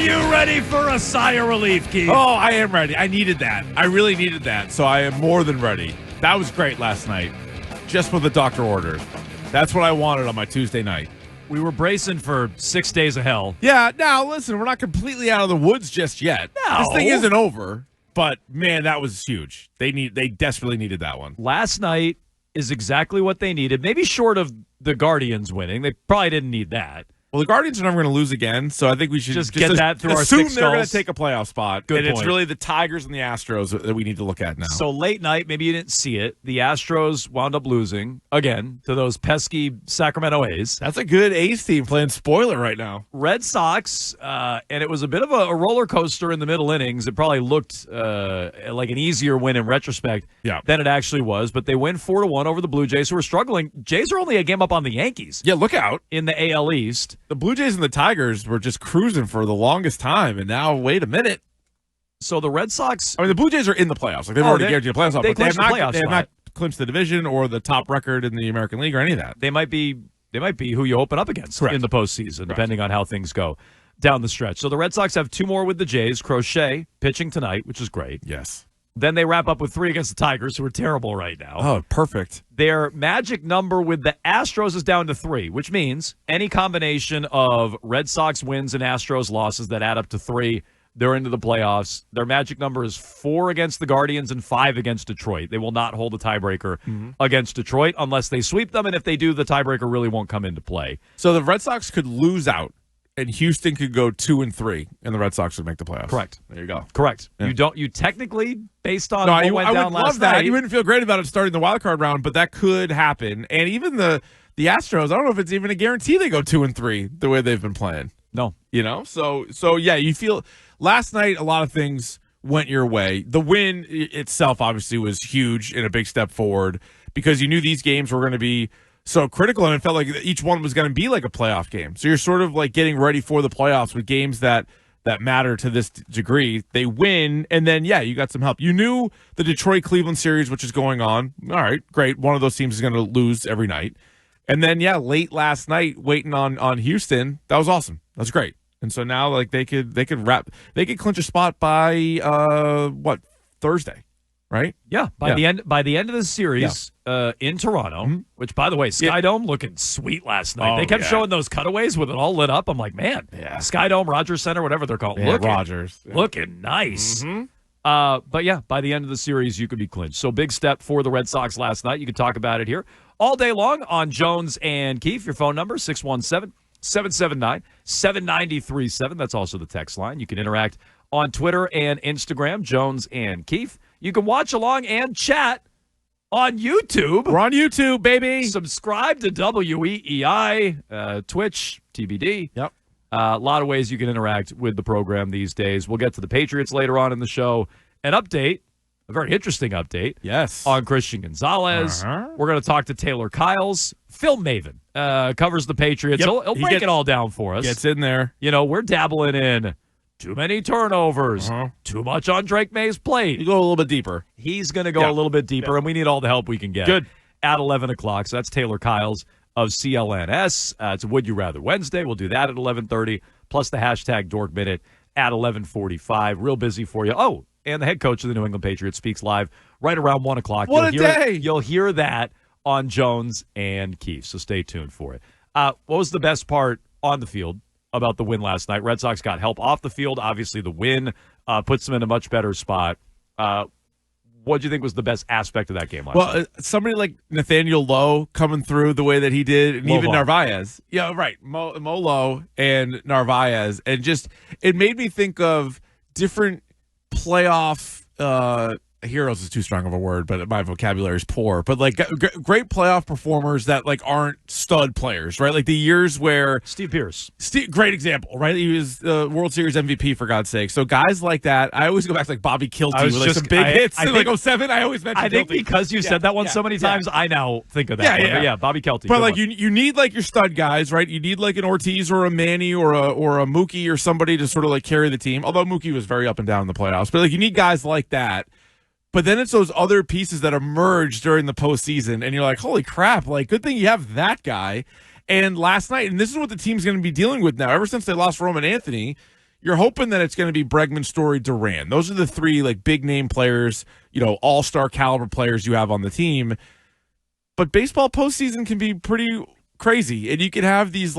you ready for a sigh of relief, Keith? Oh, I am ready. I needed that. I really needed that. So I am more than ready. That was great last night. Just what the doctor ordered. That's what I wanted on my Tuesday night. We were bracing for 6 days of hell. Yeah, now listen, we're not completely out of the woods just yet. No. This thing isn't over. But man, that was huge. They desperately needed that one. Last night is exactly what they needed. Maybe short of the Guardians winning. They probably didn't need that. Well, the Guardians are never going to lose again, so I think we should just get that through our assume six they're going skulls. to take a playoff spot. Good and point. It's really the Tigers and the Astros that we need to look at now. So late night, maybe you didn't see it. The Astros wound up losing again to those pesky Sacramento A's. That's a good A's team playing spoiler right now. Red Sox, and it was a bit of a roller coaster in the middle innings. It probably looked like an easier win in retrospect than it actually was, but they win 4-1 over the Blue Jays, who are struggling. Jays are only a game up on the Yankees. Yeah, look out. In the AL East. The Blue Jays and the Tigers were just cruising for the longest time, and now, wait a minute. So the Red Sox... I mean, the Blue Jays are in the playoffs. Like, they've already guaranteed a playoff spot, but they have not clinched the division or the top record in the American League or any of that. They might be who you open up against in the postseason, depending on how things go down the stretch. So the Red Sox have 2 more with the Jays. Crochet pitching tonight, which is great. Yes. Then they wrap up with 3 against the Tigers, who are terrible right now. Oh, perfect. Their magic number with the Astros is down to 3, which means any combination of Red Sox wins and Astros losses that add up to 3, they're into the playoffs. Their magic number is 4 against the Guardians and 5 against Detroit. They will not hold a tiebreaker against Detroit unless they sweep them, and if they do, the tiebreaker really won't come into play. So the Red Sox could lose out, and Houston could go 2-3, and the Red Sox would make the playoffs. Correct. There you go. Correct. Yeah. You technically, based on I what went down last love that. night, You wouldn't feel great about it starting the wild card round, but that could happen. And even the Astros, I don't know if it's even a guarantee they go 2-3 the way they've been playing. No. You know? So yeah, you feel last night a lot of things went your way. The win itself obviously was huge and a big step forward because you knew these games were going to be so critical, and it felt like each one was going to be like a playoff game. So you're sort of like getting ready for the playoffs with games that matter to this degree. They win, and then, you got some help. You knew the Detroit-Cleveland series, which is going on. All right, great. One of those teams is going to lose every night. And then, late last night, waiting on Houston, that was awesome. That's great. And so now, like, they could clinch a spot by, Thursday? Right? Yeah, by the end of the series in Toronto, which, by the way, Sky Dome looking sweet last night. They kept showing those cutaways with it all lit up. I'm like, man, Sky Dome, Rogers Center, whatever they're called, looking nice. But by the end of the series, you could be clinched. So big step for the Red Sox last night. You can talk about it here all day long on Jones and Keefe. Your phone number 617-779-7937. That's also the text line. You can interact on Twitter and Instagram, Jones and Keefe. You can watch along and chat on YouTube. We're on YouTube, baby. Subscribe to WEEI, Twitch, TBD. Yep. A lot of ways you can interact with the program these days. We'll get to the Patriots later on in the show. An update, a very interesting update. Yes. On Christian Gonzalez. We're going to talk to Taylor Kyles. Phil Maven covers the Patriots. Yep. He'll break it all down for us. Gets in there. You know, we're dabbling in too many turnovers, too much on Drake May's plate. You go a little bit deeper. He's going to go a little bit deeper, and we need all the help we can get. Good. At 11 o'clock. So that's Taylor Kyles of CLNS. It's a Would You Rather Wednesday. We'll do that at 11:30, plus the hashtag Dork Minute at 11:45. Real busy for you. Oh, and the head coach of the New England Patriots speaks live right around 1 o'clock. What a day. You'll hear that on Jones and Keefe, so stay tuned for it. What was the best part on the field about the win last night? Red Sox got help off the field. Obviously, the win puts them in a much better spot. What do you think was the best aspect of that game last night? Somebody like Nathaniel Lowe coming through the way that he did, and even Lowe. Narvaez. Yeah, right. Mo Lowe and Narvaez. And just, it made me think of different playoff heroes is too strong of a word, but my vocabulary is poor. But like great playoff performers that like aren't stud players, right? Like the years where Steve Pierce, great example, right? He was the World Series MVP for God's sake. So guys like that, I always go back to like Bobby Kilty with like some big hits. I think, like 07, I always mention. I think Kilty. Because you said that one so many times, I now think of that. Yeah, Bobby Kelty. But like you need like your stud guys, right? You need like an Ortiz or a Manny or a Mookie or somebody to sort of like carry the team. Although Mookie was very up and down in the playoffs, but like you need guys like that. But then it's those other pieces that emerge during the postseason, and you're like, holy crap, like, good thing you have that guy. And last night, and this is what the team's going to be dealing with now, ever since they lost Roman Anthony, you're hoping that it's going to be Bregman, Story, Duran. Those are the three like big name players, all-star caliber players you have on the team. But baseball postseason can be pretty crazy, and you could have these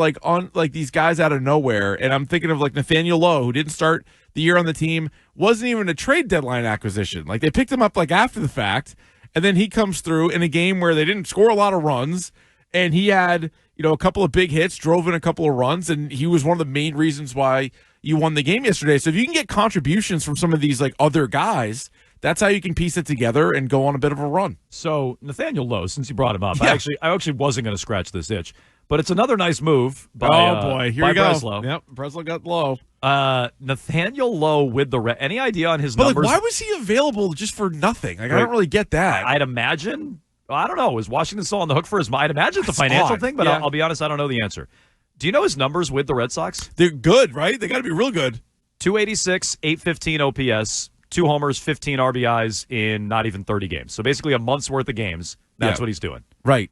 these guys out of nowhere. And I'm thinking of like Nathaniel Lowe, who didn't start the year on the team, wasn't even a trade deadline acquisition. Like they picked him up like after the fact, and then he comes through in a game where they didn't score a lot of runs, and he had a couple of big hits, drove in a couple of runs, and he was one of the main reasons why you won the game yesterday. So if you can get contributions from some of these like other guys, that's how you can piece it together and go on a bit of a run. So Nathaniel Lowe, since you brought him up, I actually wasn't going to scratch this itch, but it's another nice move by here we go. Breslow. Yep, Breslow got Lowe. Nathaniel Lowe with the any idea on his but numbers? Like, why was he available just for nothing? Like, right. I don't really get that. I'd imagine. I don't know. Is Washington still on the hook for his? I'd imagine it's a financial thing, but I'll be honest, I don't know the answer. Do you know his numbers with the Red Sox? They're good, right? They got to be real good. 286, 815 OPS, 2 homers, 15 RBIs in not even 30 games. So basically a month's worth of games. That's what he's doing. Right.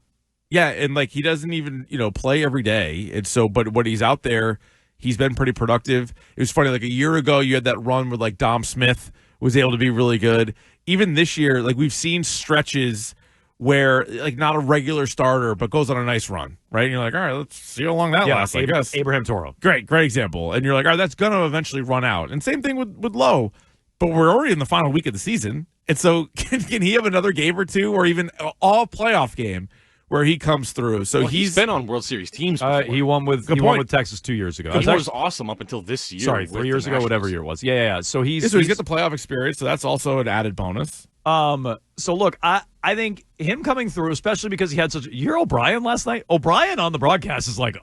Yeah, and like he doesn't even, play every day. And so, but when he's out there, he's been pretty productive. It was funny, like a year ago, you had that run where like Dom Smith was able to be really good. Even this year, like we've seen stretches where like not a regular starter, but goes on a nice run, right? And you're like, all right, let's see how long that lasts, I guess. Abraham Toro. Great example. And you're like, all right, that's going to eventually run out. And same thing with Lowe. But we're already in the final week of the season. And so can he have another game or two or even all playoff game where he comes through? So he's been on World Series teams before. He won with Texas 2 years ago. He was awesome up until this year. Sorry, 3 years ago, whatever year it was. Yeah. So he's got the playoff experience, so that's also an added bonus. So look, I think him coming through, especially because he had such. You hear O'Brien last night? O'Brien on the broadcast is like,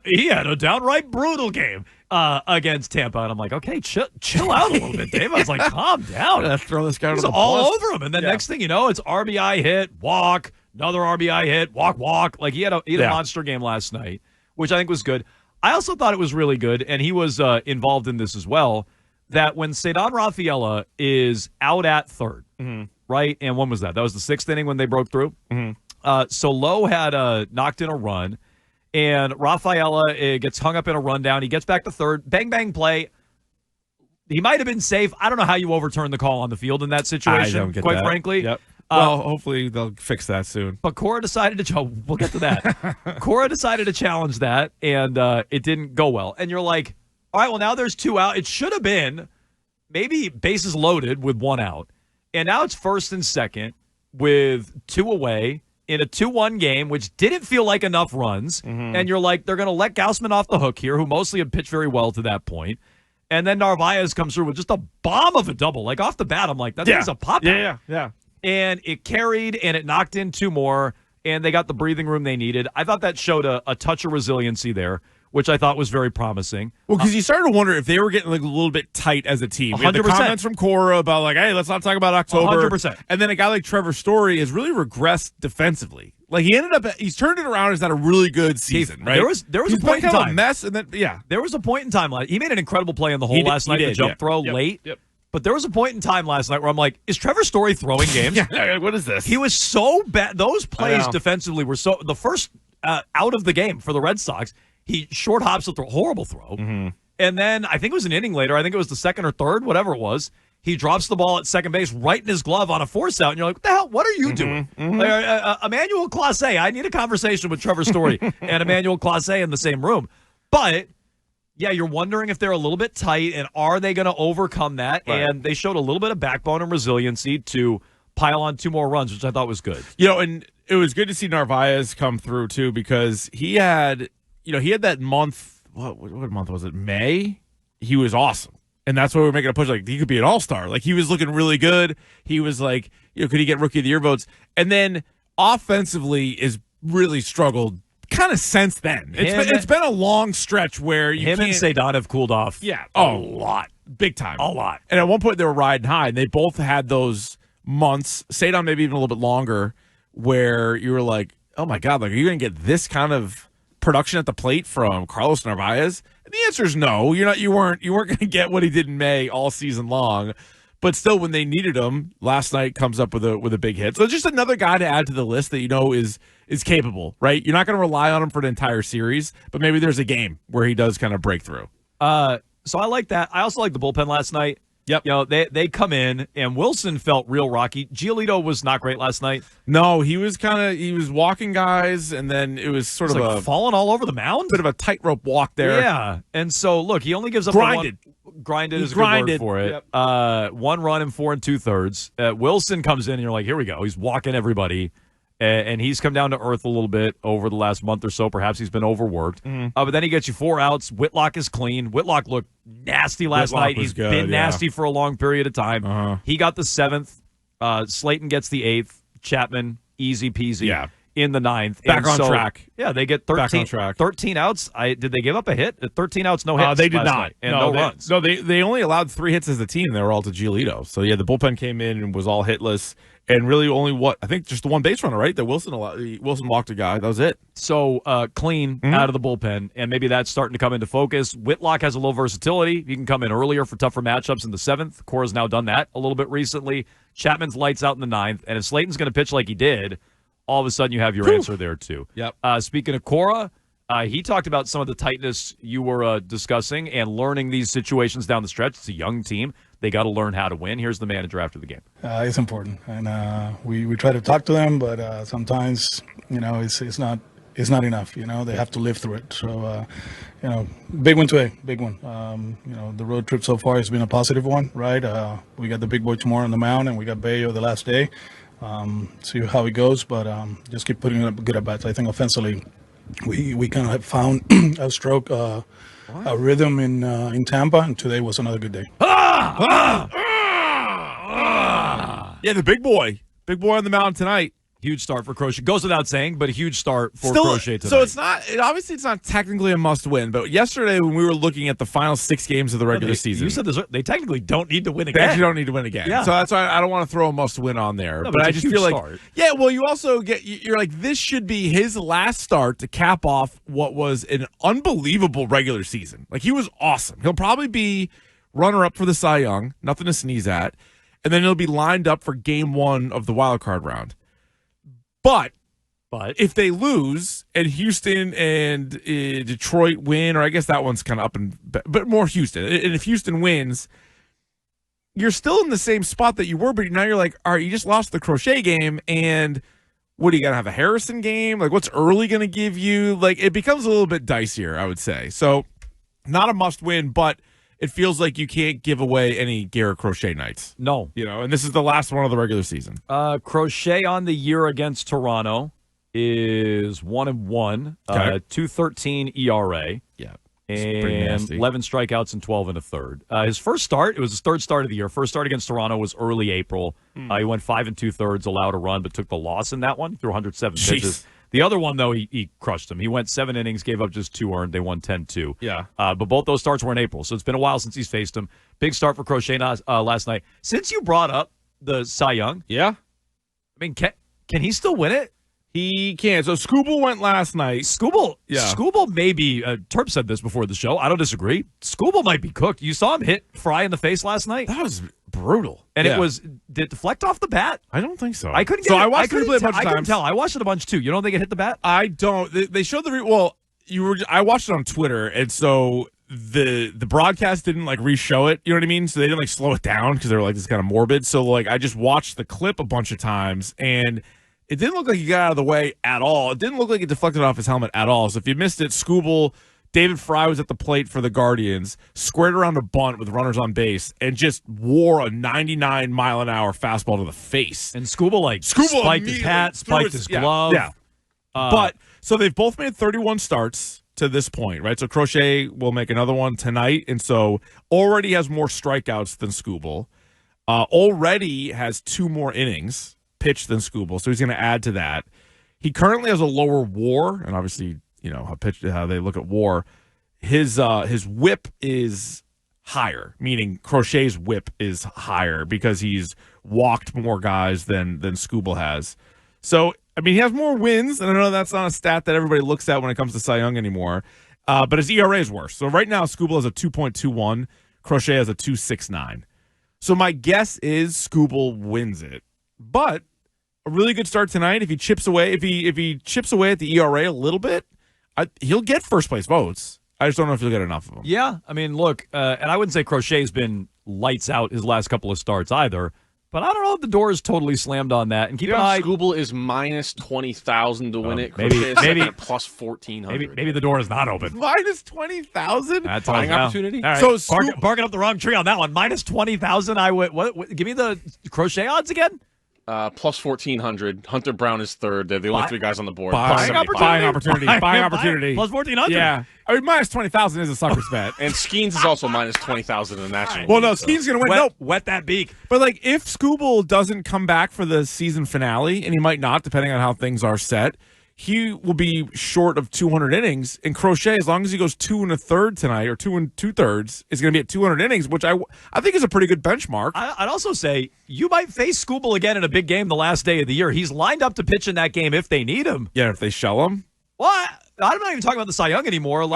he had a downright brutal game against Tampa, and I'm like, okay, chill out a little bit, Dave. I was like, calm down. Let's throw this guy to the all over him, and then next thing you know, it's RBI hit, walk, another RBI hit, walk. Like he had a monster game last night, which I think was good. I also thought it was really good, and he was involved in this as well. That when Cedar Rafaela is out at third, right? And when was that? That was the 6th inning when they broke through. So Lowe had knocked in a run, and Rafaela gets hung up in a rundown. He gets back to third. Bang, bang play. He might have been safe. I don't know how you overturn the call on the field in that situation, quite frankly. Yep. Well, hopefully they'll fix that soon. But Cora decided to – we'll get to that. Cora decided to challenge that, and it didn't go well. And you're like, all right, well, now there's 2 out. It should have been maybe bases loaded with 1 out. And now it's 1st and 2nd with 2 away in a 2-1 game, which didn't feel like enough runs. And you're like, they're going to let Gausman off the hook here, who mostly had pitched very well to that point. And then Narvaez comes through with just a bomb of a double. Like off the bat, I'm like, that thing's a pop out. Yeah. And it carried, and it knocked in 2 more, and they got the breathing room they needed. I thought that showed a touch of resiliency there, which I thought was very promising. Well, because you started to wonder if they were getting like a little bit tight as a team. 100%. We had the comments from Cora about like, hey, let's not talk about October. 100%. And then a guy like Trevor Story has really regressed defensively. Like he's turned it around. He's had a really good season, right? There was a point in time. A mess, and then there was a point in time. He made an incredible play in the hole last night. The jump throw late. Yep. But there was a point in time last night where I'm like, is Trevor Story throwing games? What is this? He was so bad. Those plays defensively were so. The first out of the game for the Red Sox, he short hops a horrible throw. And then I think it was an inning later. I think it was the 2nd or 3rd, whatever it was. He drops the ball at second base right in his glove on a force out. And you're like, what the hell? What are you doing? Emmanuel Clase. I need a conversation with Trevor Story and Emmanuel Clase in the same room. But yeah, you're wondering if they're a little bit tight, and are they going to overcome that? Right. And they showed a little bit of backbone and resiliency to pile on 2 more runs, which I thought was good. And it was good to see Narvaez come through, too, because he had that month, what month was it? May? He was awesome. And that's why we're making a push. Like, he could be an all-star. Like, he was looking really good. He was like, could he get Rookie of the Year votes? And then offensively is really struggled kind of since then. It's been a long stretch where him and Cedar have cooled off. Yeah, a lot, big time, a lot. And at one point they were riding high, and they both had those months. Cedar maybe even a little bit longer, where you were like, "Oh my God, like are you going to get this kind of production at the plate from Carlos Narvaez?" And the answer is no. You weren't going to get what he did in May all season long. But still, when they needed him, last night comes up with a big hit. So just another guy to add to the list that is capable, right? You're not going to rely on him for an entire series, but maybe there's a game where he does kind of break through. So I like that. I also like the bullpen last night. Yep. You know, they come in, and Wilson felt real rocky. Giolito was not great last night. No, he was walking guys, and then it was sort of like falling all over the mound. Bit of a tightrope walk there. Yeah, and so look, he only gives up grinded. Grinded is a good word for it. Yep. 1 run in 4 2/3. Wilson comes in, and you're like, here we go. He's walking everybody. And he's come down to earth a little bit over the last month or so. Perhaps he's been overworked. But then he gets you 4 outs. Whitlock is clean. Whitlock looked nasty last night. He's been nasty for a long period of time. He got the 7th. Slayton gets the 8th. Chapman, easy peasy in the 9th. Back on track. Yeah, they get 13 outs. Did they give up a hit? 13 outs, no hits. They did not. Night, and no runs. No, they only allowed 3 hits as a team. They were all to Giolito. So, yeah, the bullpen came in and was all hitless. And really only I think just the one base runner, right? That Wilson walked a guy. That was it. So clean out of the bullpen, and maybe that's starting to come into focus. Whitlock has a little versatility. He can come in earlier for tougher matchups in the 7th. Cora's now done that a little bit recently. Chapman's lights out in the 9th, and if Slayton's going to pitch like he did, all of a sudden you have your answer there too. Yep. Speaking of Cora, he talked about some of the tightness you were discussing and learning these situations down the stretch. It's a young team. They got to learn how to win. Here's the manager after the game. It's important, and we try to talk to them, but sometimes it's not enough. They have to live through it. So big win today, big one. The road trip so far has been a positive one, right? We got the big boy tomorrow on the mound, and we got Bayo the last day. See how it goes, but just keep putting up good at bats. I think offensively, we kind of have found a stroke, a rhythm in Tampa, and today was another good day. Yeah, the big boy on the mound tonight. Huge start for Crochet. Goes without saying, but a huge start for Crochet tonight. So obviously it's not technically a must-win, but yesterday when we were looking at the final 6 games of the regular season. You said they technically don't need to win They again. actually don't need to win again. Yeah. So that's why I don't want to throw a must-win on there. No, but I just feel like, start. yeah, well, you also you're like, this should be his last start to cap off what was an unbelievable regular season. Like, he was awesome. He'll probably be runner-up for the Cy Young, nothing to sneeze at, and then he'll be lined up for game 1 of the wild card round. But if they lose and Houston and Detroit win, or I guess that one's kind of but more Houston. And if Houston wins, you're still in the same spot that you were, but now you're like, all right, you just lost the Crochet game, and what, are you going to have a Harrison game? Like, what's early going to give you? Like, it becomes a little bit dicier, I would say. So, not a must win, but it feels like you can't give away any Garrett Crochet nights. No. And this is the last one of the regular season. Crochet on the year against Toronto is 1-1, 2.13 ERA. Yeah. And 11 strikeouts and 12 1/3. His first start, it was his 3rd start of the year. First start against Toronto was early April. He went 5 2/3, allowed a run, but took the loss in that one through 107 pitches. The other one, though, he crushed them. He went 7 innings, gave up just 2 earned. They won 10-2. Yeah. But both those starts were in April, so it's been a while since he's faced him. Big start for Crochet last night. Since you brought up the Cy Young, yeah, I mean, can he still win it? He can. So Skubal went last night. Skubal maybe, Terp said this before the show. I don't disagree. Skubal might be cooked. You saw him hit Fry in the face last night? That was brutal. And did it deflect off the bat? I don't think so. I couldn't get it. I watched it play a bunch of times. I couldn't tell. I watched it a bunch too. You don't think it hit the bat? I don't. They showed I watched it on Twitter, and so the broadcast didn't re-show it. You know what I mean? So they didn't slow it down because they were this kind of morbid. So I just watched the clip a bunch of times, and it didn't look like he got out of the way at all. It didn't look like it deflected off his helmet at all. So if you missed it, Skubal, David Fry was at the plate for the Guardians, squared around a bunt with runners on base, and just wore a 99-mile-an-hour fastball to the face. And Skubal spiked his hat, spiked his glove. Yeah. But so they've both made 31 starts to this point, right? So Crochet will make another one tonight, and so already has more strikeouts than Skubal. Already has 2 more innings pitched than Skubal, so he's going to add to that. He currently has a lower WAR, and obviously, how they look at WAR. His whip is higher, meaning Crochet's whip is higher because he's walked more guys than Skubal has. So, I mean, he has more wins, and I know that's not a stat that everybody looks at when it comes to Cy Young anymore, but his ERA is worse. So right now, Skubal has a 2.21, Crochet has a 2.69. So my guess is Skubal wins it, but a really good start tonight. If he chips away, if he chips away at the ERA a little bit, he'll get first place votes. I just don't know if you'll get enough of them. Yeah, I mean, look, and I wouldn't say Crochet's been lights out his last couple of starts either. But I don't know if the door is totally slammed on that. And keep an eye. Skubal is minus 20,000 to win it. Maybe plus 1,400. Maybe the door is not open. Minus 20,000. That's buying opportunity. All right. So barking up the wrong tree on that one. Minus 20,000. I would. What? Give me the Crochet odds again. Plus 1,400. Hunter Brown is third. They're the only three guys on the board. Buying opportunity. Plus 1,400. Yeah. I mean, minus 20,000 is a sucker's bet. And Skeens is also minus 20,000 in the national. Well, no, Skeens is going to win. Wet that beak. But, like, if Skubal doesn't come back for the season finale, and he might not, depending on how things are set, he will be short of 200 innings. And Crochet, as long as he goes 2 1/3 tonight, or 2 2/3, is going to be at 200 innings, which I think is a pretty good benchmark. I'd also say you might face Skubal again in a big game the last day of the year. He's lined up to pitch in that game if they need him. Yeah, if they shell him. Well, I'm not even talking about the Cy Young anymore.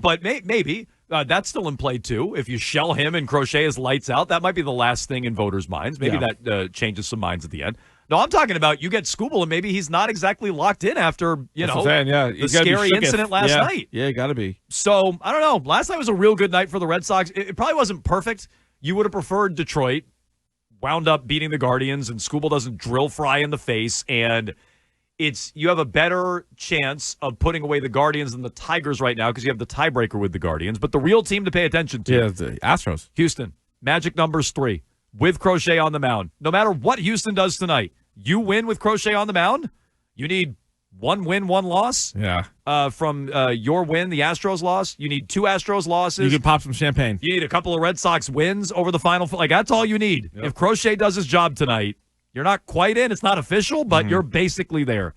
But maybe that's still in play too. If you shell him and Crochet is lights out, that might be the last thing in voters' minds. Maybe that changes some minds at the end. No, I'm talking about you get Skubal and maybe he's not exactly locked in after the scary incident last night. Yeah, got to be. So I don't know. Last night was a real good night for the Red Sox. It probably wasn't perfect. You would have preferred Detroit wound up beating the Guardians and Skubal doesn't drill Fry in the face, and you have a better chance of putting away the Guardians than the Tigers right now because you have the tiebreaker with the Guardians. But the real team to pay attention to, the Astros. Houston, magic numbers 3 with Crochet on the mound. No matter what Houston does tonight, you win with Crochet on the mound. You need 1 win, 1 loss. Yeah. From your win, the Astros loss. You need 2 Astros losses. You can pop some champagne. You need a couple of Red Sox wins over the final. Like, that's all you need. Yep. If Crochet does his job tonight, you're not quite in. It's not official, but you're basically there.